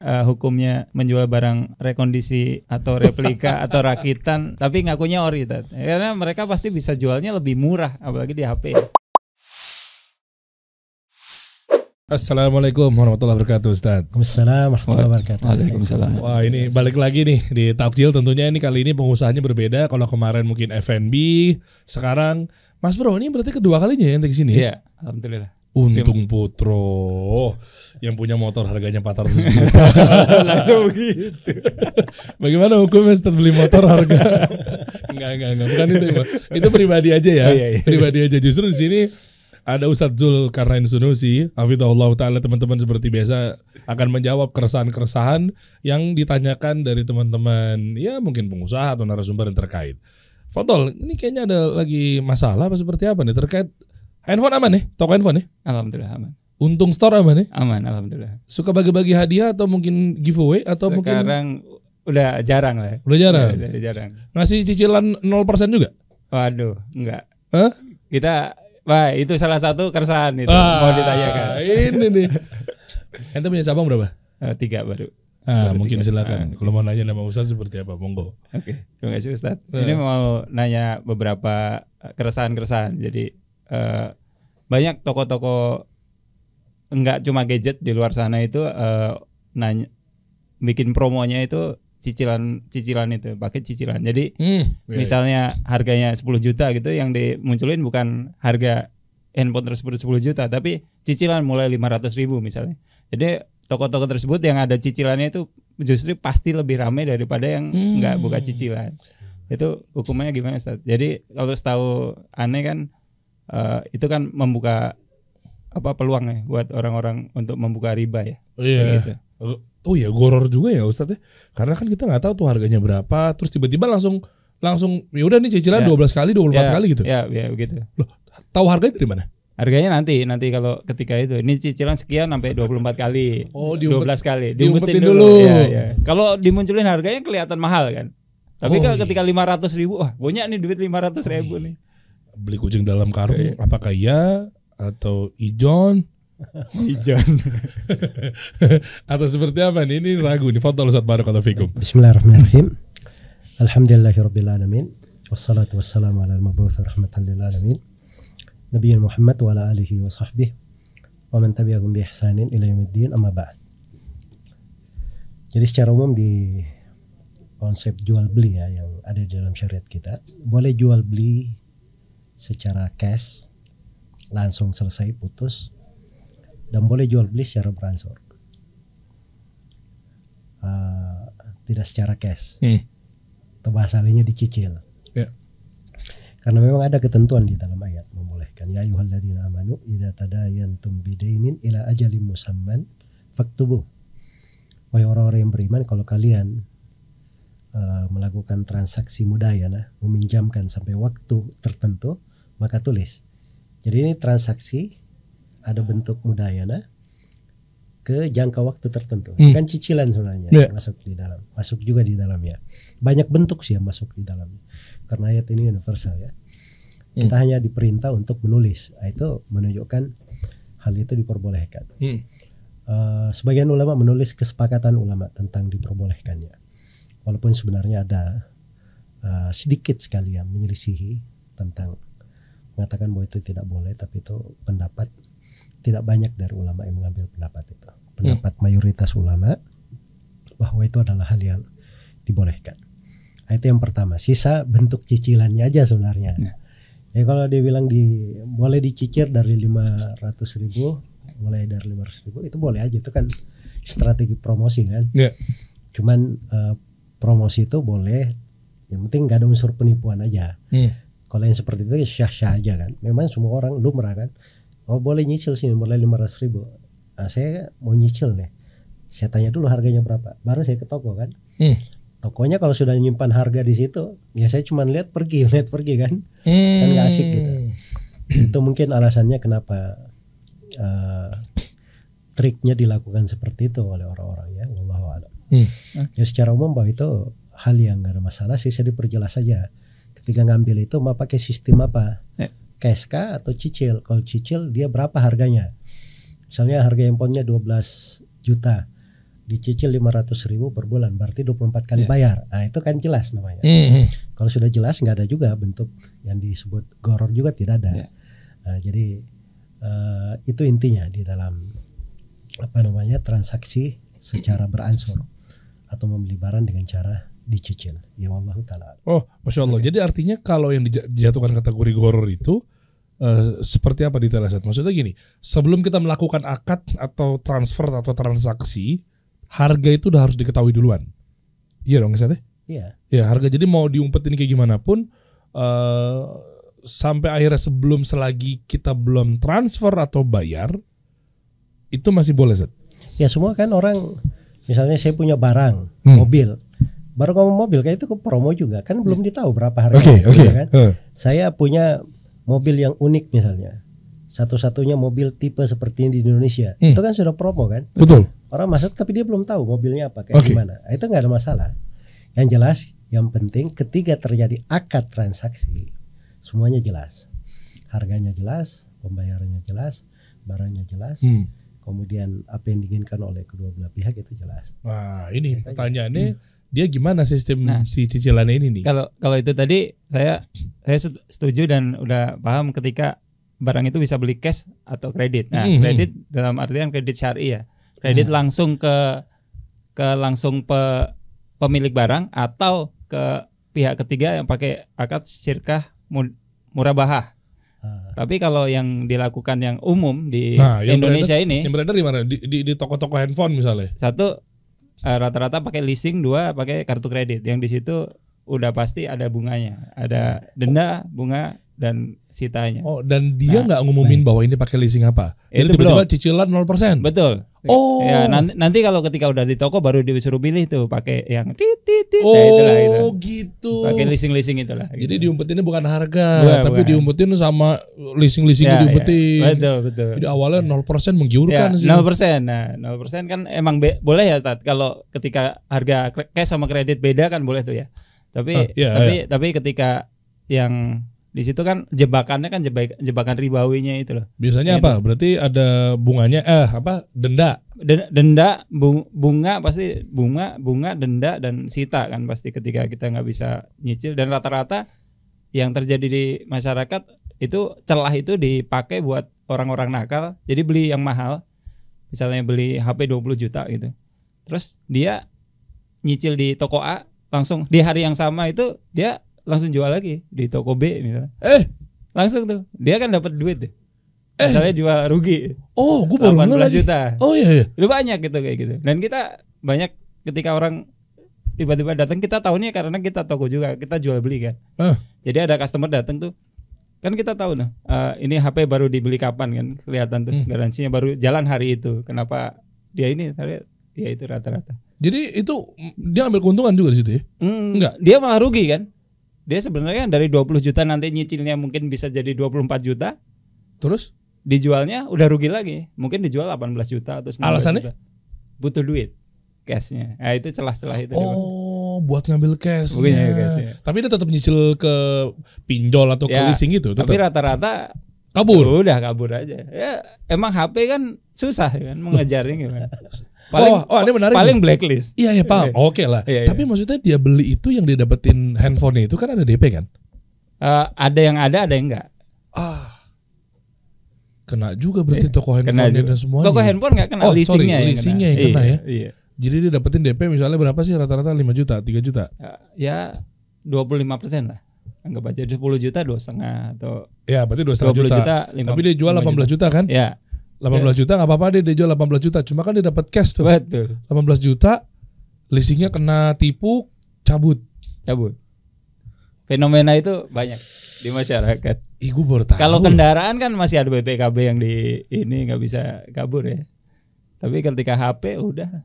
hukumnya menjual barang rekondisi atau replika atau rakitan tapi ngakunya ori, Tat. Karena mereka pasti bisa jualnya lebih murah apalagi di HP. Assalamualaikum warahmatullahi wabarakatuh, Ustaz. Waalaikumsalam warahmatullahi wabarakatuh. Waalaikumsalam. Wah, ini balik lagi nih di Takjil. Tentunya ini kali ini pengusahanya berbeda. Kalau kemarin mungkin F&B, sekarang Mas Bro ini berarti kedua kalinya yang di sini. Iya, alhamdulillah. Untung Putro yang punya motor harganya 400 juta. Langsung begitu. Bagaimana hukumnya setelah beli motor harga? Enggak, bukan itu. Itu pribadi aja ya. Iya. Pribadi aja. Justru di sini ada Ustadz Zulkarnain Sunusi, hafizahullah ta'ala. Teman-teman seperti biasa akan menjawab keresahan-keresahan yang ditanyakan dari teman-teman, ya mungkin pengusaha atau narasumber yang terkait. Fadol, ini kayaknya ada lagi masalah apa seperti apa nih terkait handphone aman nih? Toko handphone nih? Alhamdulillah aman. Untung Store aman nih? Aman, alhamdulillah. Suka bagi-bagi hadiah atau mungkin giveaway atau sekarang udah jarang lah. Udah jarang? Udah jarang. Ngasih cicilan 0% juga? Waduh, enggak. Hah? Wah, itu salah satu keresahan itu mau ditanyakan. Ini nih. Ente punya cabang berapa? 3 baru. Mungkin silakan. Kalau mau nanya nama Ustaz seperti apa, monggo. Oke, terima kasih Ustaz. Ini mau nanya beberapa keresahan-keresahan. Jadi banyak toko-toko enggak cuma gadget di luar sana itu nanya bikin promonya itu cicilan itu, pakai cicilan. Jadi misalnya harganya 10 juta gitu, yang dimunculin bukan harga handphone tersebut 10 juta, tapi cicilan mulai 500.000 misalnya. Jadi toko-toko tersebut yang ada cicilannya itu justru pasti lebih ramai daripada yang nggak buka cicilan. Itu hukumnya gimana, Ustaz? Jadi kalau setahu aneh kan itu kan membuka peluang ya buat orang-orang untuk membuka riba ya. Iya. Gitu. Oh iya, goror juga ya Ustaz ya. Karena kan kita nggak tahu tuh harganya berapa, terus tiba-tiba langsung ya udah nih cicilan 12 kali, 24 kali gitu. Ya begitu. Loh, tahu harganya dari mana? Harganya nanti kalau ketika itu ini cicilan sekian sampai 24 kali. Oh, 12 kali. diumpetin dulu. Ya. Kalau dimunculin harganya kelihatan mahal kan. Tapi ketika 500.000, wah banyak nih duit 500.000 nih. Beli kucing dalam karung, apakah iya atau ijon? Ijon. Atau seperti apa nih? Ini ragu nih. Fadhal Ustaz, barakallahu fikum. Bismillahirrahmanirrahim. Alhamdulillahirabbil alamin. Wassalatu wassalamu ala al-mab'uts rahmatan lil alamin. Nabiyina Muhammad wa ala alihi wa sahbihi wa man tabi'ahum bi ihsanin ila yaumiddin, amma ba'd. Jadi secara umum di konsep jual beli ya yang ada di dalam syariat kita, boleh jual beli secara cash, langsung selesai putus, dan boleh jual beli secara beransur, tidak secara cash, atau bahasa lainnya dicicil. Karena memang ada ketentuan di dalam ayat membolehkan, ya ayyuhalladzina amanu idza tadayantum bidainin ila ajalin musamman faktubuh. Wahai orang-orang yang beriman, kalau kalian melakukan transaksi mudayana, meminjamkan sampai waktu tertentu, maka tulis. Jadi ini transaksi ada bentuk mudayana ke jangka waktu tertentu. Kan cicilan sebenarnya masuk di dalam, masuk juga di dalamnya. Banyak bentuk sih yang masuk di dalamnya. Karena ayat ini universal ya. Kita hanya diperintah untuk menulis. Itu menunjukkan hal itu diperbolehkan. Sebagian ulama menulis kesepakatan ulama tentang diperbolehkannya. Walaupun sebenarnya ada sedikit sekali yang menyelisihi tentang mengatakan bahwa itu tidak boleh, tapi itu pendapat tidak banyak dari ulama yang mengambil pendapat itu. Pendapat mayoritas ulama bahwa itu adalah hal yang dibolehkan. Itu yang pertama. Sisa bentuk cicilannya aja sebenarnya. Ya kalau dia bilang boleh dicicil dari 500.000, mulai dari 500.000, itu boleh aja. Itu kan strategi promosi kan. Cuman promosi itu boleh, yang penting nggak ada unsur penipuan aja. Kalau yang seperti itu syah-syah aja kan. Memang semua orang lumrah kan. Oh boleh nyicil sini, mulai 500.000. Nah, saya mau nyicil nih. Saya tanya dulu harganya berapa. Baru saya ke toko kan. Tokonya kalau sudah nyimpan harga di situ, ya saya cuma lihat pergi kan. Kan nggak asik gitu. Itu mungkin alasannya kenapa triknya dilakukan seperti itu oleh orang-orang ya. Wallahu a'lam. Ya secara umum bahwa itu hal yang nggak ada masalah, sih saya diperjelas saja. Ketika ngambil itu mau pakai sistem apa? Cash kah atau cicil? Kalau cicil dia berapa harganya? Misalnya harga handphonenya 12 juta. dicicil 500.000 per bulan, berarti 24 kali bayar. Nah itu kan jelas namanya. Kalau sudah jelas nggak ada juga bentuk yang disebut goror juga tidak ada. Nah, jadi itu intinya di dalam transaksi secara beransur atau membeli barang dengan cara dicicil. Ya Allah taala. Oh, Masya Allah. Jadi artinya kalau yang dijatuhkan kategori goror itu seperti apa detailnya? Maksudnya gini, sebelum kita melakukan akad atau transfer atau transaksi, harga itu udah harus diketahui duluan. Iya dong, Ustaz? Iya. Ya, harga jadi mau diumpetin kayak gimana pun sampai akhirnya sebelum selagi kita belum transfer atau bayar itu masih boleh, Ustaz? Ya semua kan orang, misalnya saya punya barang, mobil. Baru ngomong mobil kayak itu ke promo juga kan belum ditahu berapa harganya. Oke. Kan? Saya punya mobil yang unik misalnya. Satu-satunya mobil tipe seperti ini di Indonesia. Itu kan sudah promo kan? Betul. Orang masuk tapi dia belum tahu mobilnya apa kayak gimana. Itu nggak ada masalah. Yang jelas, yang penting ketika terjadi akad transaksi semuanya jelas. Harganya jelas, pembayarannya jelas, barangnya jelas. Kemudian apa yang diinginkan oleh kedua belah pihak itu jelas. Wah, ini pertanyaannya dia gimana sistem si cicilannya ini nih? Kalau itu tadi saya setuju dan udah paham ketika barang itu bisa beli cash atau kredit. Nah, kredit dalam artian kredit syar'i ya. Kredit langsung ke pemilik barang atau ke pihak ketiga yang pakai akad syirkah murabahah. Tapi kalau yang dilakukan yang umum di Indonesia ini, yang beredar di mana? Di toko-toko handphone misalnya. Satu rata-rata pakai leasing, dua pakai kartu kredit. Yang di situ udah pasti ada bunganya, ada denda, bunga dan sitanya. Oh, dan dia nggak ngumumin bahwa ini pakai leasing apa? Itu tiba-tiba cicilan 0%. Betul. Oh. Ya, nanti kalau ketika udah di toko baru disuruh pilih tuh pakai yang Oh, gitu. Pakai leasing itulah. Jadi diumpetinnya bukan harga, tapi diumpetin sama leasing diumpetin. Ya, betul. Jadi awalnya 0% menggiurkan sih. 0%. Nah, 0% kan emang boleh ya, Tat. Kalau ketika harga cash sama kredit beda kan boleh tuh ya. Tapi ketika yang di situ kan jebakannya kan jebakan ribawinya itu loh. Biasanya apa? Berarti ada bunganya denda. Denda, bunga pasti bunga, denda dan sita kan pasti ketika kita nggak bisa nyicil, dan rata-rata yang terjadi di masyarakat itu celah itu dipakai buat orang-orang nakal. Jadi beli yang mahal. Misalnya beli HP 20 juta gitu. Terus dia nyicil di toko A, langsung di hari yang sama itu dia langsung jual lagi di toko B misalnya. Langsung tuh. Dia kan dapat duit deh. Misalnya jual rugi. Oh, gue baru 18 juta. Oh iya. Udah banyak gitu kayak gitu. Dan kita banyak ketika orang tiba-tiba datang, kita tahunya karena kita toko juga, kita jual beli kan. Jadi ada customer datang tuh. Kan kita tahu nah, ini HP baru dibeli kapan kan, kelihatan tuh garansinya baru jalan hari itu. Kenapa dia ini? Ya itu rata-rata. Jadi itu dia ambil keuntungan juga di situ ya? Enggak, dia malah rugi kan. Dia sebenarnya dari 20 juta nanti nyicilnya mungkin bisa jadi 24 juta. Terus dijualnya udah rugi lagi. Mungkin dijual 18 juta atau 19 alasannya? Juta. Butuh duit cashnya. Nah itu celah-celah itu. Oh, buat ngambil cash. Cashnya. Tapi dia tetap nyicil ke pinjol atau ke leasing gitu. Tapi rata-rata kabur. Udah kabur aja. Ya emang HP kan susah kan mengejarnya gimana. Ini menarik. Paling blacklist. Iya paham. Oke lah. Tapi maksudnya dia beli itu yang dia dapetin handphonenya itu kan ada DP kan? Ada yang yang enggak. Kena juga berarti toko handphonenya dan semuanya. Toko handphone nggak kena, leasingnya yang kena ya. Iya. Jadi dia dapetin DP misalnya berapa sih rata-rata 5 juta, 3 juta? Ya 25% lah. Anggap aja 10 juta 2,5 atau. Ya berarti 2,5 juta. Tapi dia jual 18 juta kan? Ya. 18 juta nggak apa-apa, dia jual 18 juta. Cuma kan dia dapat cash tuh. Betul. 18 juta, leasingnya kena tipu, cabut. Fenomena itu banyak di masyarakat. Gue baru tahu. Kalau kendaraan kan masih ada BPKB yang di ini nggak bisa kabur ya. Tapi ketika HP udah,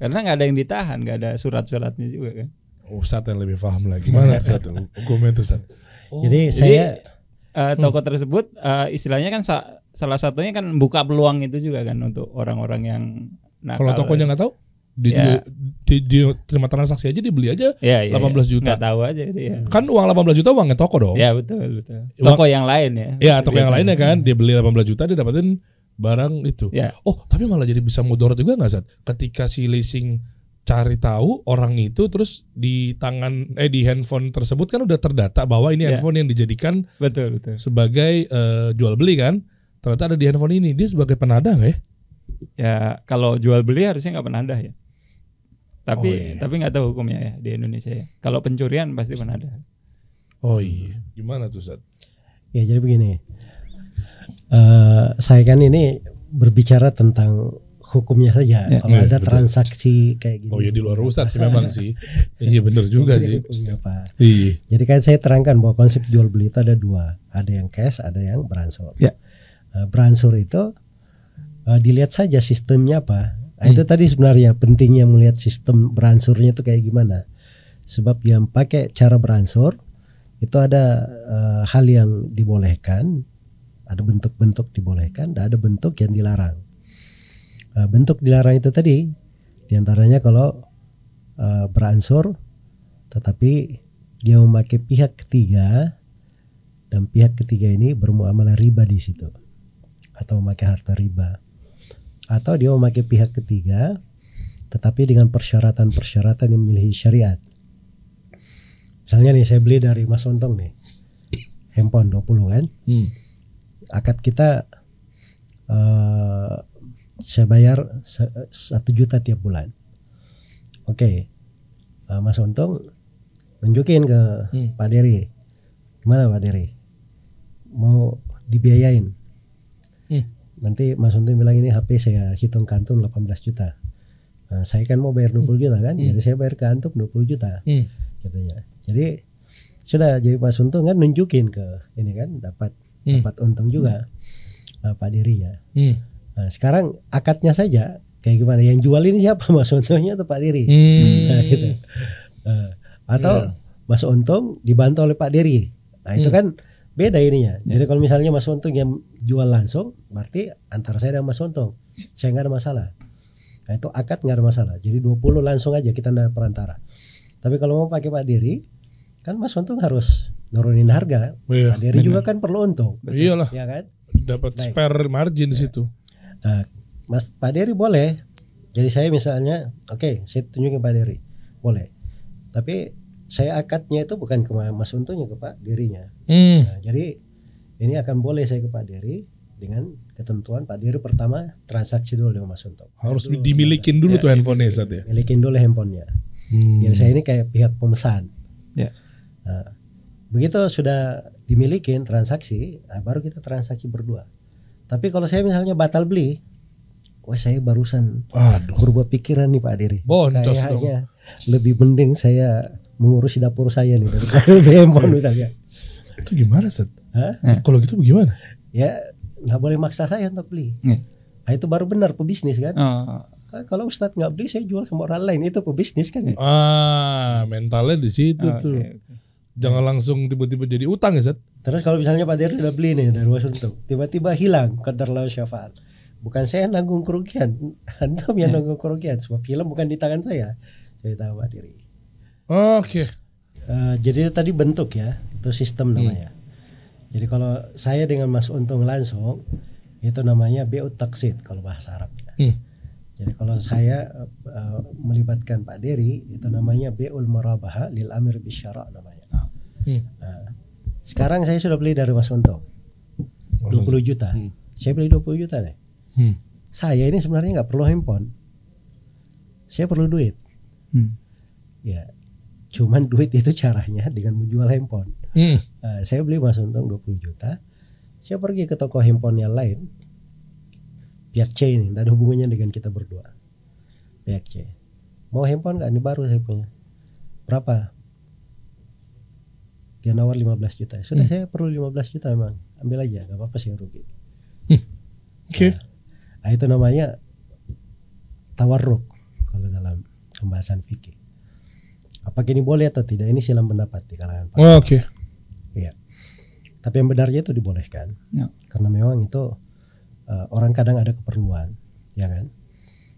karena nggak ada yang ditahan, nggak ada surat-suratnya juga kan. Ustadz yang lebih paham lagi. Gimana tuh hukumnya tuh Ustadz? Jadi saya toko tersebut istilahnya kan salah satunya kan buka peluang itu juga kan untuk orang-orang yang nakal. Kalau tokonya nggak tahu, dia terima transaksi aja, dibeli aja 18 juta. Nggak tahu aja dia. Kan uang 18 juta uangnya toko dong. Ya betul. Toko yang lain ya. Ya toko yang lainnya kan, dia beli 18 juta, dia dapetin barang itu. Ya. Oh, tapi malah jadi bisa mudarat juga nggak, Zat? Ketika si leasing cari tahu orang itu, terus di di handphone tersebut kan udah terdata bahwa ini handphone yang dijadikan betul sebagai jual beli kan. Ternyata ada di handphone ini. Dia sebagai penadah nggak ya? Ya kalau jual beli harusnya nggak penadah ya. Tapi nggak tahu hukumnya ya di Indonesia ya. Kalau pencurian pasti penadah. Oh iya. Gimana tuh, Zat? Ya jadi begini. Saya kan ini berbicara tentang hukumnya saja. Kalau ada betul. Transaksi kayak gini. Oh ya di luar Ustadz sih memang sih. Iya benar juga sih. Hukumnya apa? Iya. Jadi kan saya terangkan bahwa konsep jual beli itu ada dua. Ada yang cash, ada yang beransur. Ya. Beransur itu dilihat saja sistemnya apa. Nah, itu tadi sebenarnya pentingnya melihat sistem beransurnya itu kayak gimana. Sebab yang pakai cara beransur itu ada hal yang dibolehkan, ada bentuk-bentuk dibolehkan, dan ada bentuk yang dilarang. Bentuk dilarang itu tadi diantaranya kalau beransur tetapi dia memakai pihak ketiga dan pihak ketiga ini bermuamalah riba di situ atau memakai harta riba, atau dia memakai pihak ketiga tetapi dengan persyaratan-persyaratan yang menyalahi syariat. Misalnya nih saya beli dari Mas Untung nih handphone 20 kan. Akad kita saya bayar 1 juta tiap bulan. Oke. Mas Untung nunjukin ke Pak Dery. Gimana Pak Dery? Mau dibiayain. Nanti Mas Untung bilang ini HP saya hitung kantum 18 juta. Nah, saya kan mau bayar 20 juta kan. Jadi saya bayar ke antum 20 juta. Katanya. Jadi sudah, jadi Mas Untung kan nunjukin ke ini kan dapat untung juga Pak Dery ya. Nah, sekarang akadnya saja kayak gimana, yang jual ini siapa, Mas Untungnya atau Pak Dery? Nah, gitu. Atau Mas Untung dibantu oleh Pak Dery. Nah, itu kan beda ininya. Jadi kalau misalnya Mas Untung yang jual langsung, berarti antara saya dan Mas Untung, saya nggak ada masalah. Nah, itu akad nggak ada masalah. Jadi 20 langsung aja, kita nggak ada perantara. Tapi kalau mau pakai Pak Dery, kan Mas Untung harus nurunin harga. Pak Dery juga kan perlu untung. Iyalah. Ya kan? Dapat spare margin di situ. Mas Pak Dery boleh. Jadi saya misalnya, oke, saya tunjukin Pak Dery, boleh. Tapi saya akadnya itu bukan ke Mas Untungnya, ke Pak Dery-nya. Nah, jadi ini akan boleh saya ke Pak Dery dengan ketentuan Pak Dery pertama transaksi dulu dengan Mas Untung. Harus dimilikin dulu tuh handphonenya, Zat ya. Milikin dulu handphonenya. Jadi saya ini kayak pihak pemesan. Nah, begitu sudah dimilikin transaksi, baru kita transaksi berdua. Tapi kalau saya misalnya batal beli, wah saya barusan berubah pikiran nih Pak Dery. Boncos kayaknya lebih mending saya mengurusi dapur saya nih daripada beli handphone misalnya. Itu gimana, Zat? Kalau gitu bagaimana? Ya nggak boleh maksa saya untuk beli. Nah, itu baru benar pebisnis kan. Kalau Ustadz nggak beli, saya jual sama orang lain, itu pebisnis kan. Mentalnya di situ tuh. Jangan langsung tiba-tiba jadi utang ya, Zat. Terus kalau misalnya Pak Dery udah beli nih dari Mas Untung, tiba-tiba hilang qadarullah syafa'al. Bukan saya nanggung kerugian, antum yang nanggung kerugian. Sebab film bukan di tangan saya di tangan Pak Dery. Oke. Jadi tadi bentuk ya, itu sistem namanya. Jadi kalau saya dengan Mas Untung langsung, itu namanya bi'ut taqsid kalau bahasa Arabnya. Jadi kalau saya melibatkan Pak Dery, itu namanya bi'ul murabaha lil amir bisyara namanya. Sekarang saya sudah beli dari Mas Untung 20 juta. Saya beli 20 juta nih. Saya ini sebenarnya nggak perlu handphone. Saya perlu duit. Ya, cuman duit itu caranya dengan menjual handphone. Saya beli Mas Untung 20 juta. Saya pergi ke toko handphone yang lain. Pihak C ini, tidak ada hubungannya dengan kita berdua. Pihak C. Mau handphone nggak? Ini baru saya punya. Berapa? Dia nawar 15 juta. Sudah saya perlu 15 juta memang. Ambil aja, nggak apa-apa, saya rugi. Nah, itu namanya tawarruk kalau dalam pembahasan fikih. Apakah ini boleh atau tidak? Ini silang pendapat di kalangan para ulama. Iya. Tapi yang benarnya itu dibolehkan. Karena memang itu orang kadang ada keperluan, ya kan?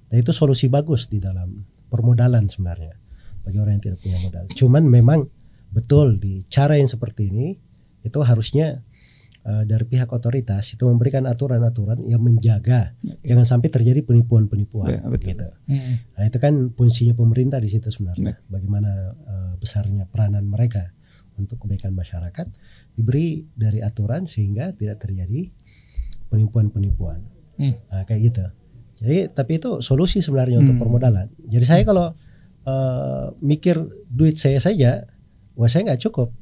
Dan itu solusi bagus di dalam permodalan sebenarnya bagi orang yang tidak punya modal. Cuman memang betul di cara yang seperti ini itu harusnya dari pihak otoritas itu memberikan aturan-aturan yang menjaga jangan sampai terjadi penipuan-penipuan gitu. Nah, itu kan fungsinya pemerintah di situ sebenarnya. Bagaimana besarnya peranan mereka untuk kebaikan masyarakat, diberi dari aturan sehingga tidak terjadi penipuan-penipuan. Nah, kayak gitu. Jadi tapi itu solusi sebenarnya untuk permodalan. Jadi saya kalau mikir duit saya saja, wah saya nggak cukup,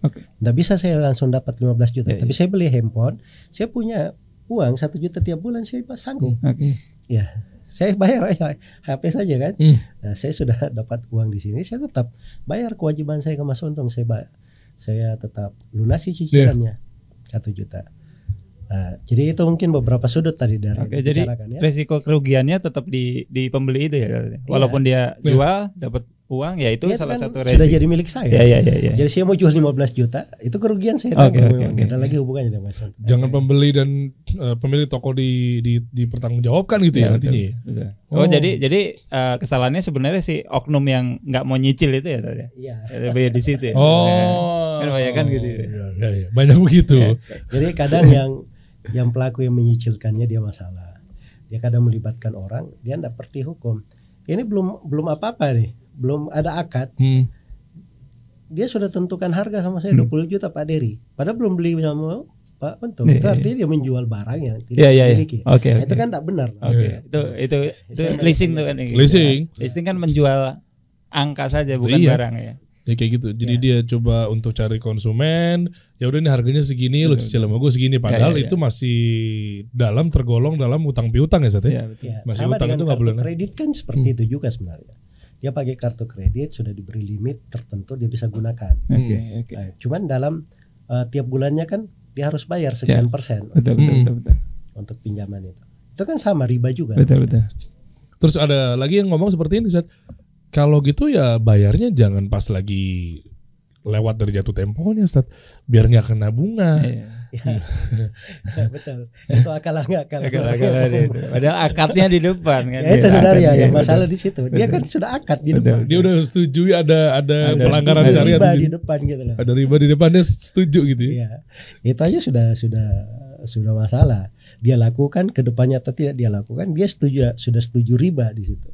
nggak bisa saya langsung dapat 15 juta. Tapi saya beli handphone, saya punya uang 1 juta tiap bulan, saya sanggup. Ya, saya bayar aja HP saja kan. Nah, saya sudah dapat uang di sini, saya tetap bayar kewajiban saya ke Mas Untung, saya tetap lunasi cicilannya 1 juta. Nah, jadi itu mungkin beberapa sudut tadi dari jadi resiko kerugiannya tetap di pembeli itu ya. Walaupun dia jual dapat uang, ya itu salah kan satu resiko. Sudah jadi milik saya. Ya. Jadi saya mau jual 15 juta, itu kerugian saya. Ada lagi hubungannya dengan Mas. Jangan pembeli dan pemilik toko dipertanggungjawabkan gitu ya nantinya. Oh, jadi kesalahannya sebenarnya si oknum yang nggak mau nyicil itu ya tadi. Iya. Bayar di situ ya. Kan banyak kan gitu. Ya. Banyak begitu. Jadi kadang yang pelaku yang menyicilkannya dia masalah. Dia kadang melibatkan orang, dia tidak perti hukum. Ini belum apa-apa nih, belum ada akad. Dia sudah tentukan harga sama saya 20 juta Pak Dery. Padahal belum beli sama Pak Untung. Itu artinya dia menjual barang yang tidak dimiliki. Nah, itu kan tidak benar. Itu leasing tuh kan. Leasing kan menjual angka saja bukan barang ya. Ya kayak gitu. Jadi dia coba untuk cari konsumen. Ya udah ini harganya segini, lo cicil sama gue segini. Padahal itu masih tergolong dalam utang piutang ya Sat ya. Masih sama utang itu nggak boleh. Kredit kan seperti itu juga sebenarnya. Dia pakai kartu kredit sudah diberi limit tertentu dia bisa gunakan. Nah, cuman dalam tiap bulannya kan dia harus bayar sekian persen. Betul. Untuk pinjaman itu. Itu kan sama riba juga. Betul. Terus ada lagi yang ngomong seperti ini Sat. Kalau gitu ya bayarnya jangan pas lagi lewat dari jatuh temponya Ustaz, biar nggak kena bunga. Betul. Itu akal. Padahal akadnya di depan kan. Ya, itu sebenarnya yang masalah di situ. Dia kan sudah akad di depan. Dia udah setuju ada pelanggaran syariat di depan gitu loh. Ada riba di depan, dia setuju gitu ya. Iya. Itu aja sudah masalah. Dia lakukan, kedepannya atau tidak dia lakukan, dia sudah setuju riba di situ.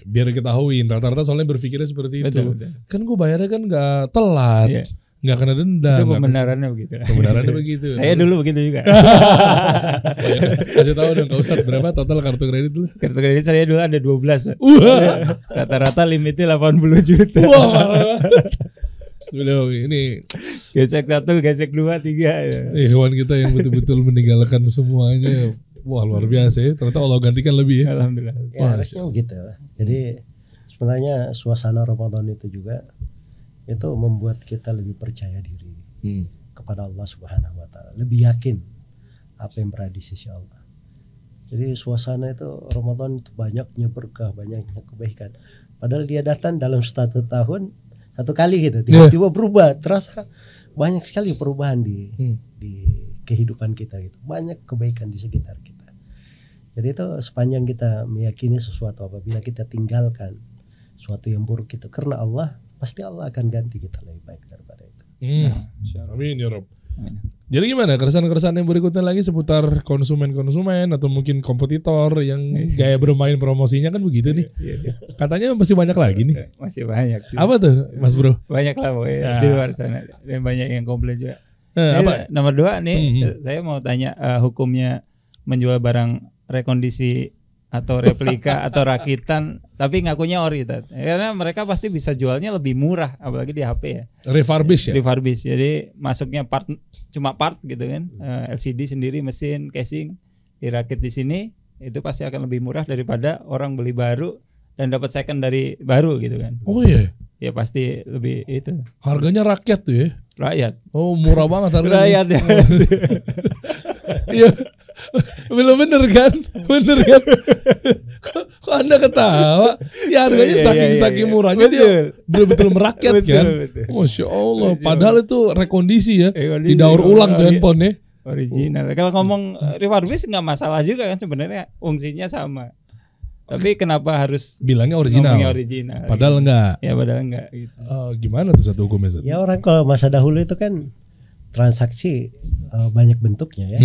Biar ketahuin rata-rata soalnya berpikirnya seperti itu. Kan gue bayarnya kan nggak telat, nggak kena denda. Itu pembenarannya begitu. Pembenarannya begitu. Saya dulu begitu juga. Kasih tahu dong Kak Ustadz, berapa total kartu kredit dulu? Kartu kredit saya dulu ada 12. Rata-rata limitnya 80 juta. Ini gesek 1, gesek 2, 3. Ikhwan kita yang betul-betul meninggalkan semuanya. Wah luar biasa ya, ternyata Allah gantikan lebih ya. Alhamdulillah. Ya harusnya begitu. Jadi sebenarnya suasana Ramadan itu juga itu membuat kita lebih percaya diri kepada Allah Subhanahu Wa Taala, lebih yakin apa yang berada di sisi Allah. Jadi suasana itu Ramadan itu banyaknya berkah, banyaknya kebaikan. Padahal dia datang dalam 1 tahun 1 kali gitu, tiba-tiba berubah, terasa banyak sekali perubahan di kehidupan kita gitu, banyak kebaikan di sekitar kita. Jadi itu sepanjang kita meyakini sesuatu, apabila kita tinggalkan sesuatu yang buruk itu karena Allah, pasti Allah akan ganti kita lebih baik daripada itu. Amin ya Rob. Jadi gimana keresahan-keresahan yang berikutnya lagi seputar konsumen-konsumen atau mungkin kompetitor yang gaya bermain promosinya kan begitu nih. Katanya masih banyak lagi nih. Masih banyak sih. Apa tuh Mas Bro? Banyak lah pokoknya di luar sana. Dan banyak yang komplain juga. Apa? Nomor 2 nih, saya mau tanya hukumnya menjual barang rekondisi atau replika atau rakitan tapi ngakunya ori, karena mereka pasti bisa jualnya lebih murah, apalagi di HP ya. Refurbish ya. Refurbish, jadi masuknya cuma part gitu kan, LCD sendiri, mesin, casing, dirakit di sini, itu pasti akan lebih murah daripada orang beli baru dan dapat second dari baru gitu kan. Oh iya. Ya pasti lebih itu. Harganya rakyat tuh ya. Rakyat. Oh murah banget harganya. Rakyat ya. Iya. Bener kan? Kok Anda ketawa? Ya harganya saking murahnya dia betul-betul merakyat kan. Masya Allah. Padahal itu rekondisi ya. Didaur ulang tuh handphone ya. Original. Kalau ngomong refurbish nggak masalah juga kan, sebenarnya fungsinya sama. Tapi kenapa harus bilangnya original? Padahal enggak. Ya padahal enggak gitu. Gimana tuh satu hukumnya? Ya orang kalau masa dahulu itu kan transaksi banyak bentuknya ya.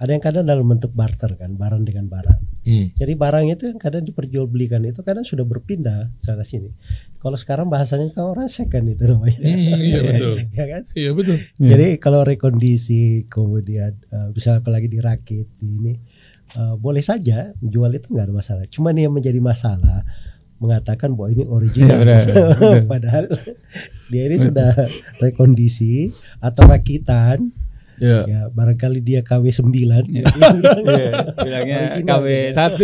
Ada yang kadang dalam bentuk barter kan, barang dengan barang. Jadi barang itu yang kadang diperjualbelikan itu kadang sudah berpindah sana sini. Kalau sekarang bahasanya kan orang second itu namanya. Iya betul. Ya kan? Iya betul. Jadi kalau rekondisi kemudian misalnya apalagi dirakit ini boleh saja jual itu nggak ada masalah. Cuman yang menjadi masalah mengatakan bahwa ini original, padahal dia ini sudah rekondisi atau rakitan. Ya barangkali dia KW 9 bilangnya KW 1.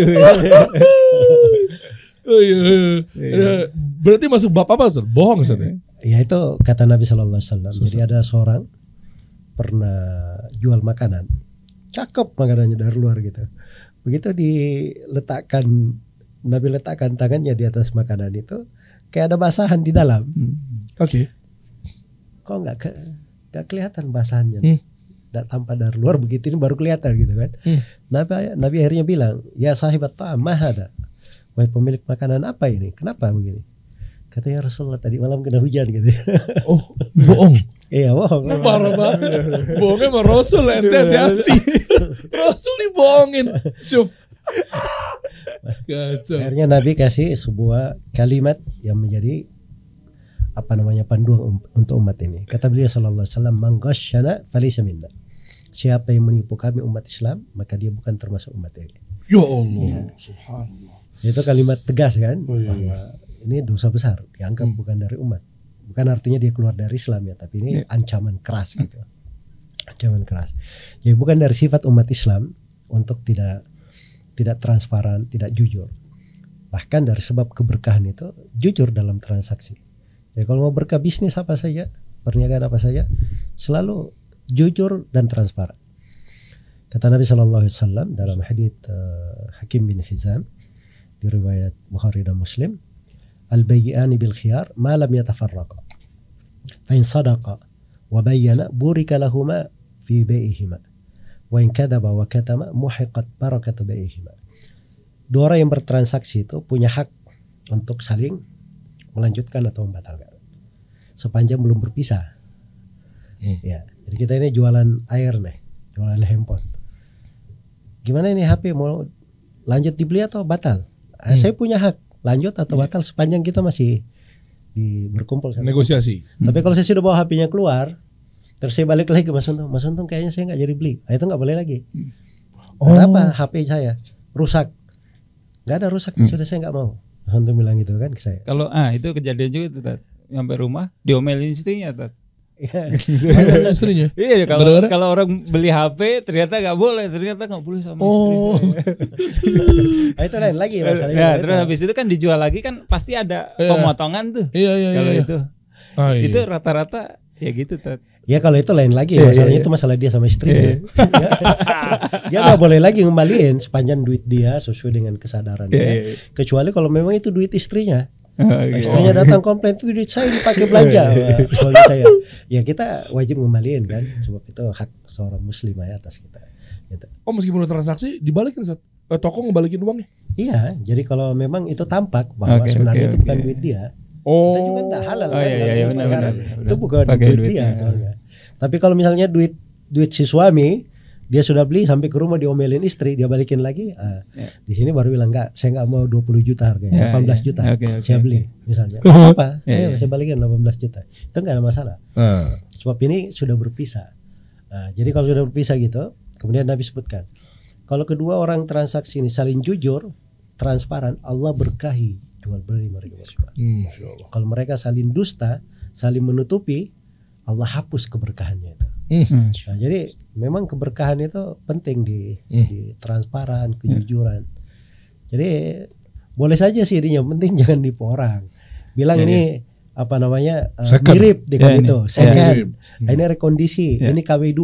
Oh iya. Berarti masuk bab apa Ustaz? Bohong Ustaz ya? Ya itu kata Nabi SAW. Jadi ada seorang pernah jual makanan, cakep makanannya dari luar gitu. Begitu diletakkan, Nabi letakkan tangannya di atas makanan itu, kayak ada basahan di dalam. Oke. Kok nggak kelihatan basahannya? Nggak tampak dari luar, begitu ini baru kelihatan gitu kan. Nabi akhirnya bilang, ya sahibat ta'am mahada, wahai pemilik makanan apa ini? Kenapa begini? Katanya Rasulullah tadi malam kena hujan gitu. Oh bohong. Iya bohong. Parah banget. Bohongnya sama Rasul, ente hati-hati. Rasul dibohongin. Syuf. Akhirnya Nabi kasih sebuah kalimat yang menjadi panduan untuk umat ini. Kata beliau sallallahu alaihi wasallam, "Man ghasyana falaysa minna." Siapa yang menipu kami umat Islam, maka dia bukan termasuk umat ini. Ya Allah, subhanallah. Itu kalimat tegas kan, bahwa ini dosa besar, dianggap bukan dari umat. Bukan artinya dia keluar dari Islam ya, tapi ini ancaman keras gitu. Ancaman keras. Jadi bukan dari sifat umat Islam untuk tidak transparan, tidak jujur. Bahkan dari sebab keberkahan itu jujur dalam transaksi. Ya kalau mau berkah bisnis apa saja, perniagaan apa saja, selalu jujur dan transparan. Kata Nabi SAW dalam hadits Hakim bin Hizam di riwayat Bukhari dan Muslim, al-bayyi'ani bil khiyar ma lam yatafarraqa. Fa in sadaqa wa bayyana burika lahuma fi bai'ihima. Wa in kadaba wa katama muhiqat barakatu bai'ihima. Dua orang yang bertransaksi itu punya hak untuk saling melanjutkan atau membatalkan sepanjang belum berpisah. Ya, jadi kita ini jualan air nih, jualan handphone. Gimana ini HP mau lanjut dibeli atau batal? Saya punya hak lanjut atau batal sepanjang kita masih berkumpul. Negosiasi. Tapi kalau saya sudah bawa HP-nya keluar, terus saya balik lagi ke Mas Untung kayaknya saya nggak jadi beli. Itu nggak boleh lagi. Kenapa HP saya rusak? Nggak ada rusak, sudah saya nggak mau. Untung bilang gitu kan ke saya. Kalau itu kejadian juga tuh, Tat. Sampai rumah diomelin istrinya, Tat. Istrinya. Iya, kalau orang beli HP ternyata nggak boleh sama istri. Itu lain lagi masalahnya. Nah, terus habis itu kan dijual lagi kan pasti ada pemotongan tuh. Iya. Kalau itu. Iya. Itu rata-rata ya gitu, Tat. Ya kalau itu lain lagi, masalahnya itu masalah dia sama istrinya. Dia nggak boleh lagi ngembaliin sepanjang duit dia sesuai dengan kesadarannya. Kecuali kalau memang itu duit istrinya. Istrinya datang komplain, itu duit saya dipakai belanja suami saya. Ya kita wajib ngembaliin kan, sebab itu hak seorang muslim ya atas kita. Gitu. Oh meskipun udah transaksi dibalikin Ustaz? Toko ngebalikin uangnya? Iya, jadi kalau memang itu tampak bahwa sebenarnya itu bukan duit dia. Kita juga enggak halal kan. Iya, benar. Itu bukan duit dia soalnya. Tapi kalau misalnya duit si suami, dia sudah beli sampai ke rumah diomelin istri, dia balikin lagi. Di sini baru bilang enggak, saya enggak mau 20 juta harganya, 18 juta. Saya beli misalnya. Apa? Saya balikin 18 juta. Itu enggak ada masalah. Sebab ini sudah berpisah. Jadi kalau sudah berpisah gitu, kemudian Nabi sebutkan, kalau kedua orang transaksi ini saling jujur, transparan, Allah berkahi jual beli mereka berdua. Kalau mereka saling dusta, saling menutupi, Allah hapus keberkahannya itu. Nah, jadi memang keberkahan itu penting di transparan, kejujuran. Jadi boleh saja sih ini, yang penting jangan nipu orang. Bilang ini mirip dengan itu, second. Ini rekondisi, ini KW2.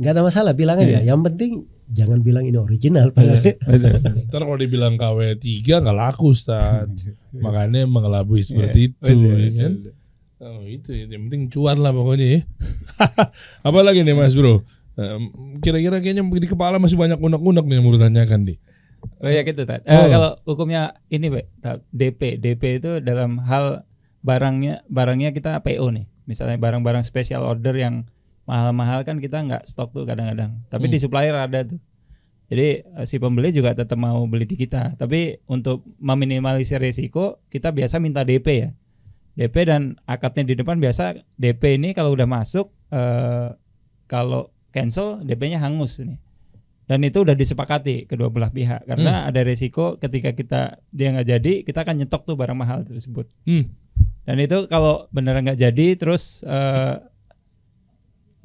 Nggak ada masalah, bilang aja. Yang penting jangan bilang ini original. Ntar kalau dibilang KW3 nggak laku Ustaz. Makanya mengelabui seperti itu, ya kan? Oh itu yang penting cuan lah pokoknya ya. Apalagi nih Mas Bro, kira-kira kayaknya di kepala masih banyak unek-unek nih yang mau ditanyakan nih. Oh ya gitu Tat. Kalau hukumnya ini DP itu dalam hal barangnya kita PO nih. Misalnya barang-barang special order yang mahal-mahal kan kita nggak stok tuh kadang-kadang. Tapi di supplier ada tuh. Jadi si pembeli juga tetap mau beli di kita. Tapi untuk meminimalisir risiko kita biasa minta DP ya. DP dan akadnya di depan biasa DP ini kalau udah masuk kalau cancel DP-nya hangus nih. Dan itu udah disepakati kedua belah pihak karena ada risiko ketika dia nggak jadi kita akan nyetok tuh barang mahal tersebut. Dan itu kalau beneran nggak jadi terus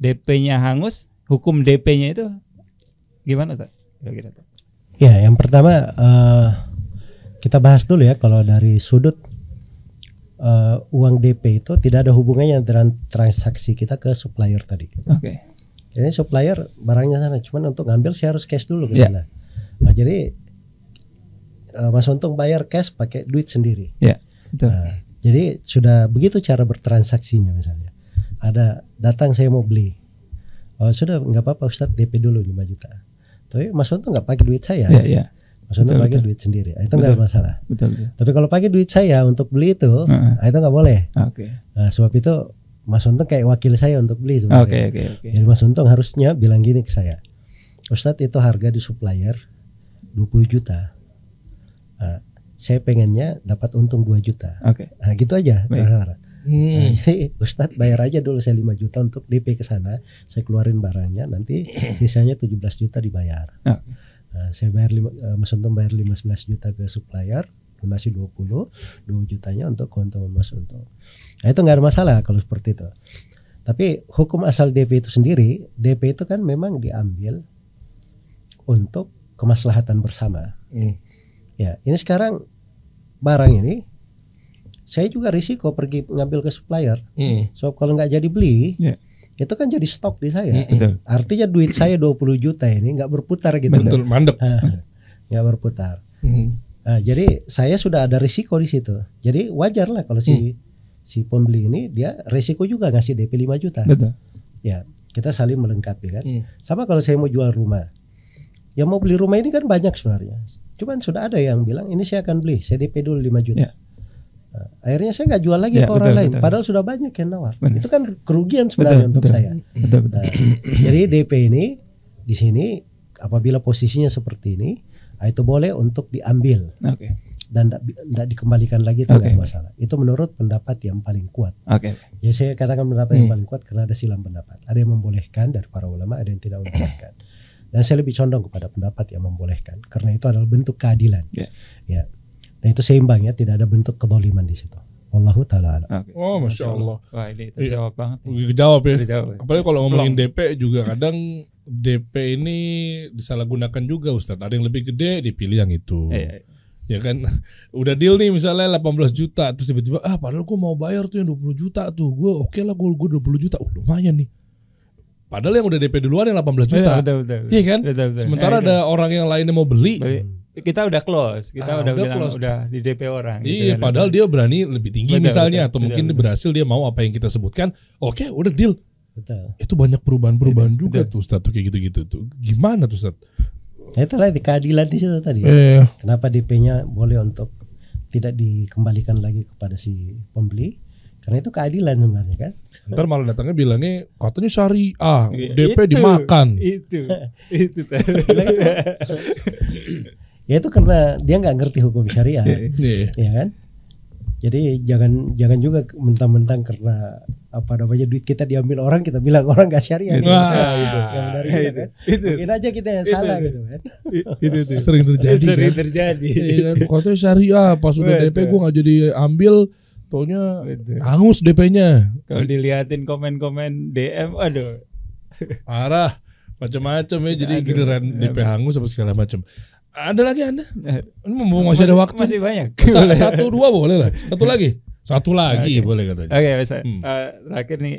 DP-nya hangus, hukum DP-nya itu gimana tuh? Kira-kira tuh. Ya, yang pertama kita bahas dulu ya kalau dari sudut uang DP itu tidak ada hubungannya dengan transaksi kita ke supplier tadi. Oke. Jadi supplier barangnya sana, cuman untuk ngambil saya harus cash dulu ke sana. Nah, jadi Mas Untung bayar cash pakai duit sendiri. Ya, betul. Nah, jadi sudah begitu cara bertransaksinya misalnya. Ada datang saya mau beli. Oh sudah nggak apa-apa Ustadz DP dulu 5 juta. Tapi Mas Untung nggak pakai duit saya. Iya. Mas Untung pakai duit sendiri. Itu nggak masalah. Betul. Tapi kalau pakai duit saya untuk beli itu nggak boleh. Oke. Nah, sebab itu Mas Untung kayak wakil saya untuk beli sebenarnya. Oke. Jadi Mas Untung harusnya bilang gini ke saya, Ustadz itu harga di supplier 20 juta. Nah, saya pengennya dapat untung 2 juta. Oke. Nah, gitu aja. Nah, jadi Ustadz bayar aja dulu saya 5 juta untuk DP ke sana, saya keluarin barangnya, nanti sisanya 17 juta dibayar. Nah, saya bayar Mas Untung bayar 15 juta ke supplier, donasi 2 jutanya untuk keuntungan Mas Untung. Nah, itu nggak ada masalah kalau seperti itu. Tapi hukum asal DP itu sendiri, DP itu kan memang diambil untuk kemaslahatan bersama. Ya, ini sekarang barang ini saya juga risiko pergi ngambil ke supplier. So kalau nggak jadi beli, itu kan jadi stok di saya. Artinya duit saya 20 juta ini nggak berputar gitu. Betul, mandek. Nggak berputar. Nah, jadi saya sudah ada risiko di situ. Jadi wajar lah kalau si pembeli ini dia risiko juga ngasih DP 5 juta. Betul. Ya, kita saling melengkapi kan. Sama kalau saya mau jual rumah. Yang mau beli rumah ini kan banyak sebenarnya. Cuman sudah ada yang bilang ini saya akan beli, saya DP dulu 5 juta. Nah, akhirnya saya nggak jual lagi ke orang lain. Padahal sudah banyak yang nawar. Itu kan kerugian sebenarnya untuk saya. Nah, jadi DP ini di sini apabila posisinya seperti ini, itu boleh untuk diambil. Dan tidak dikembalikan lagi itu tidak masalah. Itu menurut pendapat yang paling kuat. Ya saya katakan pendapat yang paling kuat karena ada silang pendapat. Ada yang membolehkan dari para ulama, ada yang tidak membolehkan. Dan saya lebih condong kepada pendapat yang membolehkan karena itu adalah bentuk keadilan. Ya. Dan itu seimbang ya, tidak ada bentuk kezaliman di situ. Wallahu taala alam. Oh, Masya Allah. Wah, ini terjawab banget. Terjawab ya. Apalagi kalau ngomongin DP juga kadang DP ini disalahgunakan juga Ustadz. Ada yang lebih gede dipilih yang itu. Ya kan, udah deal nih misalnya 18 juta terus tiba-tiba padahal gue mau bayar tuh yang 20 juta tuh. Gue oke lah gue 20 juta. Lumayan nih. Padahal yang udah DP duluan yang 18 juta. Betul. Iya kan? Betul. Sementara ada orang yang lainnya mau beli. Kita udah close, kita udah bilang close. Udah di DP orang. Iya, gitu padahal dia berani lebih tinggi misalnya atau mungkin dia berhasil dia mau apa yang kita sebutkan. Oke, udah deal. Betul. Itu banyak perubahan-perubahan juga tuh Ustadz tuh kayak gitu-gitu tuh. Gimana tuh Ustadz? Itulah keadilan di situ tadi. Kenapa DP-nya boleh untuk tidak dikembalikan lagi kepada si pembeli? Karena itu keadilan sebenarnya kan. Ntar malah datangnya bilangnya katanya syariah, DP dimakan. Itu. Ya itu karena dia nggak ngerti hukum syariah, ya kan? Jadi jangan juga mentang-mentang karena apa namanya duit kita diambil orang kita bilang orang nggak syariah. Gitu. Yang benar gitu kan? Mungkin aja kita yang salah gitu kan? Itu sering terjadi. Iya kan? Katanya syariah, pas udah DP gue nggak jadi ambil. Taunya hangus DP-nya. Kalau diliatin komen-komen DM, aduh. Parah, macam-macam ya. Jadi giliran DP hangus apa segala macam. Ada lagi Anda? Ini masih ada waktu. Masih banyak. 1-2 boleh lah. Satu lagi boleh katanya. Oke, bisa. Terakhir nih,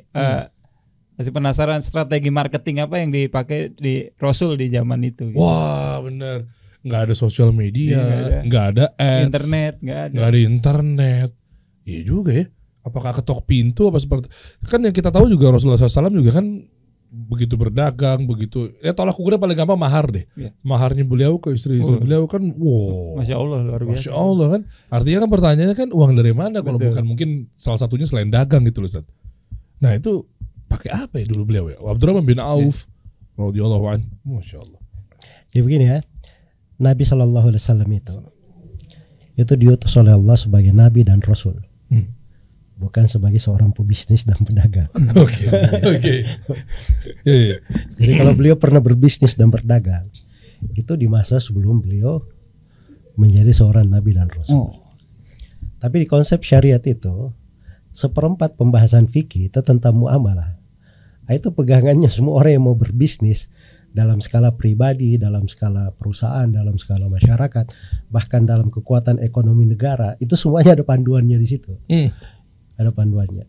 masih penasaran strategi marketing apa yang dipakai di Rasul di zaman itu? Gitu. Wah, benar. Nggak ada sosial media, nggak ada ads, internet, nggak ada internet. Iya juga ya. Apakah ketok pintu apa seperti kan yang kita tahu juga Rasulullah SAW juga kan begitu berdagang begitu ya tolak ukurnya paling gampang mahar deh. Maharnya beliau ke istri beliau kan wow. Masya Allah luar biasa. Masya Allah kan. Artinya kan pertanyaannya kan uang dari mana kalau bukan mungkin salah satunya selain dagang gitu loh Ustaz. Nah itu pakai apa ya dulu beliau ya? Abdurrahman bin Auf radhiyallahu anhu. Masya Allah. Jadi begini ya, Nabi SAW itu diutus oleh Allah sebagai Nabi dan Rasul, bukan sebagai seorang pebisnis dan pedagang. Oke. Jadi kalau beliau pernah berbisnis dan berdagang, itu di masa sebelum beliau menjadi seorang Nabi dan Rasul. Tapi di konsep syariat itu, seperempat pembahasan fikih itu tentang muamalah. Itu pegangannya semua orang yang mau berbisnis dalam skala pribadi, dalam skala perusahaan, dalam skala masyarakat, bahkan dalam kekuatan ekonomi negara, itu semuanya ada panduannya di situ. Ada panduannya.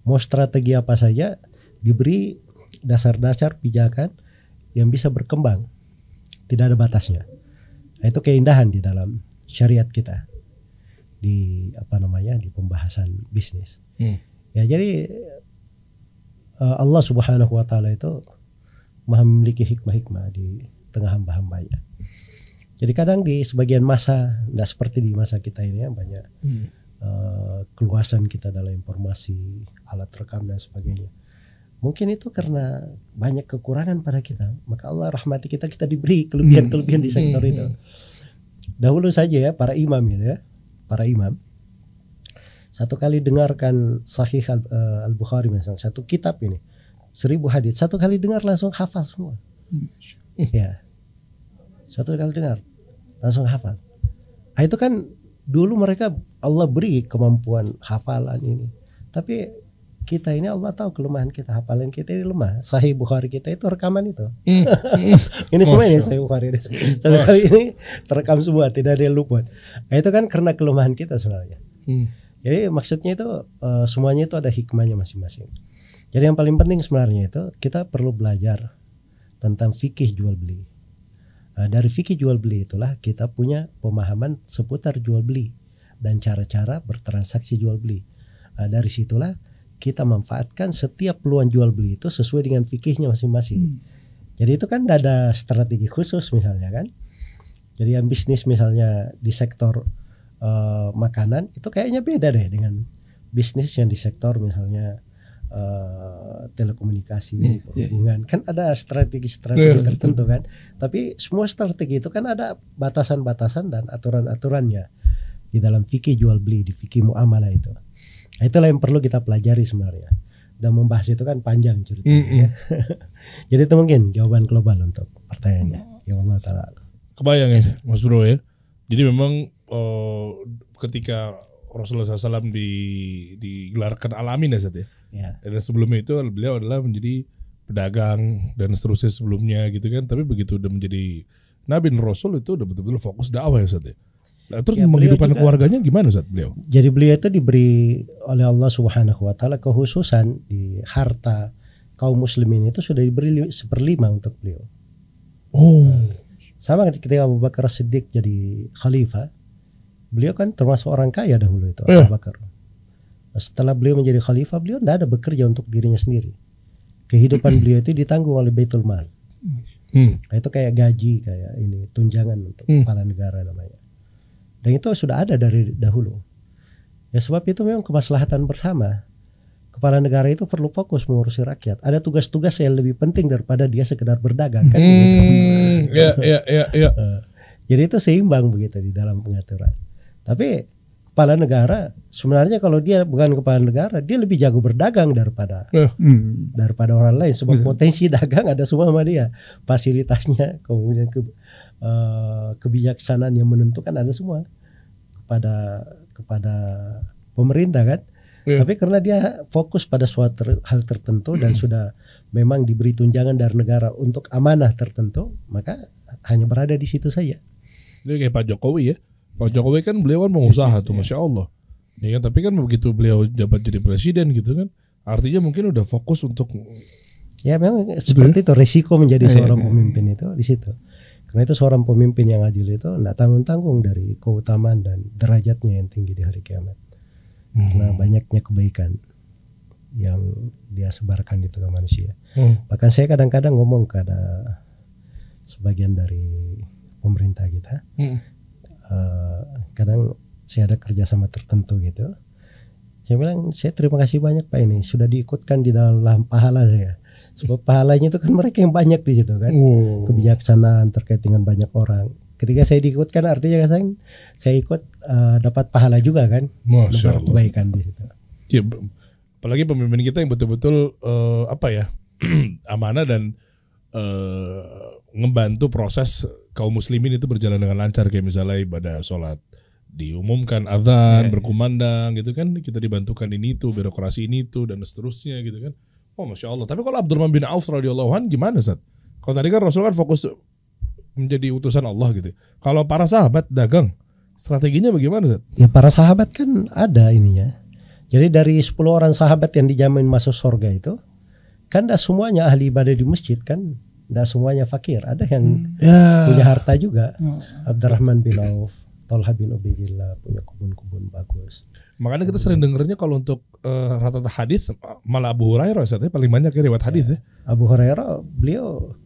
Mau strategi apa saja diberi dasar-dasar pijakan yang bisa berkembang, tidak ada batasnya. Itu keindahan di dalam syariat kita di di pembahasan bisnis. Ya jadi Allah Subhanahu wa taala itu Maha memiliki hikmah-hikmah di tengah hamba-hambanya. Jadi kadang di sebagian masa, tidak seperti di masa kita ini ya, banyak keluasan kita dalam informasi, alat rekam dan sebagainya. Mungkin itu karena banyak kekurangan pada kita, maka Allah rahmati kita diberi kelebihan-kelebihan di sektor itu. Dahulu saja ya para imam gitu ya, para imam satu kali dengarkan Sahih Al-Bukhari misalnya, satu kitab ini 1000 hadits, satu kali dengar langsung hafal semua. Ya, satu kali dengar langsung hafal. Itu kan dulu mereka Allah beri kemampuan hafalan ini, tapi kita ini Allah tahu kelemahan kita, hafalan kita ini lemah. Sahih Bukhari kita itu rekaman itu. Ini semua ini Sahih Bukhari. Satu kali ini terekam semua, tidak ada yang luput. Itu kan karena kelemahan kita sebenarnya. Jadi maksudnya itu semuanya itu ada hikmahnya masing-masing. Jadi yang paling penting sebenarnya itu kita perlu belajar tentang fikih jual beli. Dari fikih jual beli itulah kita punya pemahaman seputar jual beli dan cara-cara bertransaksi jual beli. Dari situlah kita manfaatkan setiap peluang jual beli itu sesuai dengan fikihnya masing-masing. Jadi itu kan tidak ada strategi khusus misalnya kan. Jadi yang bisnis misalnya di sektor makanan itu kayaknya beda deh dengan bisnis yang di sektor misalnya telekomunikasi, perhubungan. Kan ada strategi-strategi tertentu kan. Tapi semua strategi itu kan ada batasan-batasan dan aturan-aturannya di dalam fikih jual beli, di fikih muamalah itu. Nah, itulah yang perlu kita pelajari sebenarnya. Dan membahas itu kan panjang ceritanya. Jadi itu mungkin jawaban global untuk pertanyaannya. Ya Allah ta'ala. Kebayang ya Mas Bro ya. Jadi memang ketika Rasulullah SAW digelarkan alamin ya Zat ya. Dan sebelumnya itu beliau adalah menjadi pedagang dan seterusnya sebelumnya gitu kan. Tapi begitu udah menjadi Nabi dan Rasul itu udah betul-betul fokus dakwah ya Zat ya. Nah, terus menghidupkan keluarganya gimana Ustaz beliau? Jadi beliau itu diberi oleh Allah Subhanahu wa taala kekhususan di harta kaum muslimin itu sudah diberi 1/5 untuk beliau. Sama ketika Abu Bakar Siddiq jadi khalifah, beliau kan termasuk orang kaya dahulu itu Abu Bakar. Setelah beliau menjadi khalifah, beliau tidak ada bekerja untuk dirinya sendiri. Kehidupan beliau itu ditanggung oleh Baitul Mal. Itu kayak gaji, kayak ini tunjangan untuk kepala negara namanya. Dan itu sudah ada dari dahulu. Ya sebab itu memang kemaslahatan bersama. Kepala negara itu perlu fokus mengurusi rakyat. Ada tugas-tugas yang lebih penting daripada dia sekedar berdagang kan begitu. Jadi itu seimbang begitu di dalam pengaturan. Tapi kepala negara sebenarnya kalau dia bukan kepala negara, dia lebih jago berdagang daripada orang lain. Sebab potensi dagang ada semua sama dia. Fasilitasnya, kemudian kebijaksanaan yang menentukan ada semua kepada pemerintah kan. Tapi karena dia fokus pada suatu hal tertentu dan sudah memang diberi tunjangan dari negara untuk amanah tertentu, maka hanya berada di situ saja. Dia kayak Pak Jokowi ya. Pak Jokowi kan beliau kan pengusaha tuh, Masya Allah. Ya kan, tapi kan begitu beliau jabat jadi presiden gitu kan, artinya mungkin udah fokus untuk. Ya memang seperti itu risiko menjadi seorang pemimpin itu di situ. Karena itu seorang pemimpin yang adil itu tidak tanggung-tanggung dari keutamaan dan derajatnya yang tinggi di hari kiamat. Karena banyaknya kebaikan yang dia sebarkan di tengah manusia. Bahkan saya kadang-kadang ngomong kepada sebagian dari pemerintah kita, kadang saya ada kerjasama tertentu gitu. Saya bilang, saya terima kasih banyak Pak ini sudah diikutkan di dalam pahala saya. Sebab pahalanya itu kan mereka yang banyak di situ kan. Kebijaksanaan terkait dengan banyak orang. Ketika saya diikutkan artinya kan saya ikut dapat pahala juga kan. Dapat kebaikan di situ. Ya, apalagi pemimpin kita yang betul-betul amanah dan ngebantu proses kaum muslimin itu berjalan dengan lancar, kayak misalnya ibadah sholat diumumkan azan berkumandang gitu kan, kita dibantukan ini itu birokrasi ini itu dan seterusnya gitu kan. Oh masya Allah. Tapi kalau Abdurrahman bin Auf radhiyallahu anhu gimana Ustaz? Kalau tadi kan Rasul kan fokus menjadi utusan Allah gitu. Kalau para sahabat dagang strateginya bagaimana Ustaz? Ya para sahabat kan ada ininya. Jadi dari 10 orang sahabat yang dijamin masuk surga itu kan tidak semuanya ahli ibadah di masjid kan, tidak semuanya fakir. Ada yang punya harta juga. Abdurrahman bin Auf, Talha bin Ubaidillah punya kebun-kebun bagus. Makanya kita sering dengernya kalau untuk rata-rata hadis malah Abu Hurairah saatnya paling banyak ya riwayat hadis ya. Abu Hurairah beliau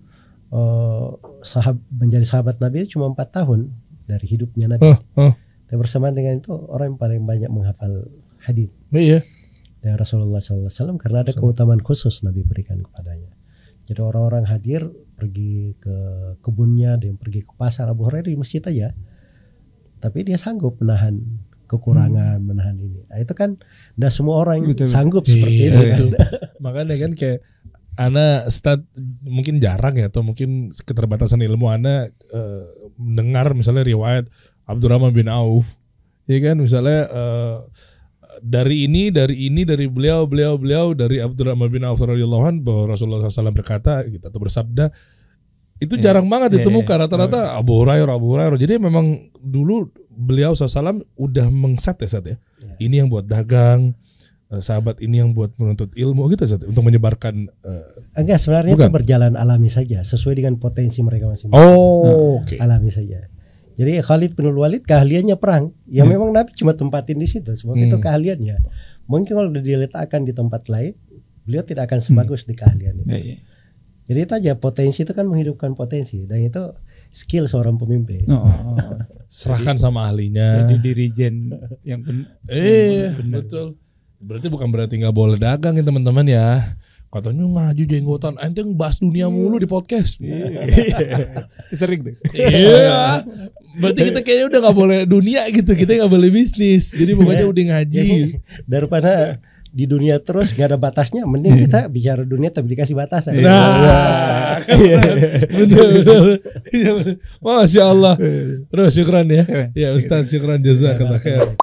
menjadi sahabat Nabi cuma 4 tahun dari hidupnya Nabi. Tapi bersamaan dengan itu orang yang paling banyak menghafal hadis. Iya. Dari Rasulullah SAW karena ada keutamaan khusus Nabi berikan kepadanya. Jadi orang-orang hadir pergi ke kebunnya, ada yang pergi ke pasar. Abu Hurairah di masjid aja. Tapi dia sanggup menahan kekurangan, menahan ini. Nah, itu kan tidak semua orang sanggup seperti itu. Makanya kan kayak Ana mungkin jarang ya, atau mungkin keterbatasan ilmu Ana mendengar misalnya riwayat Abdurrahman bin Auf, ya kan misalnya dari beliau dari Abdurrahman bin Auf radhiyallahu anhu bahwa Rasulullah SAW berkata gitu atau bersabda. Itu jarang banget ditemukan, rata-rata Abu Hurairah. Jadi memang dulu beliau SAW udah mengset ya. Ini yang buat dagang, sahabat ini yang buat menuntut ilmu gitu Sat, untuk menyebarkan. Enggak, sebenarnya itu berjalan alami saja, sesuai dengan potensi mereka masing-masing. Okay. Alami saja. Jadi Khalid bin Walid keahliannya perang, ya memang Nabi cuma tempatin di situ, sebab itu keahliannya. Mungkin kalau diletakkan di tempat lain, beliau tidak akan sebagus di keahlian itu. Jadi itu aja, potensi itu kan menghidupkan potensi, dan itu skill seorang pemimpin. Serahkan sama ahlinya. Jadi dirijen yang benar. Betul. Berarti bukan berarti nggak boleh dagang ya teman-teman ya. Katanya ngaju jenggotan, ente bahas dunia mulu di podcast. Sering tuh. Iya. Berarti kita kayaknya udah nggak boleh dunia gitu, kita nggak boleh bisnis. Jadi pokoknya udah ngaji. Daripada di dunia terus gak ada batasnya, mending kita bicara dunia tapi dikasih batasan. Nah, bener. Masya Allah. Terus syukran ya. Ya Ustaz, syukran jazakallah khair.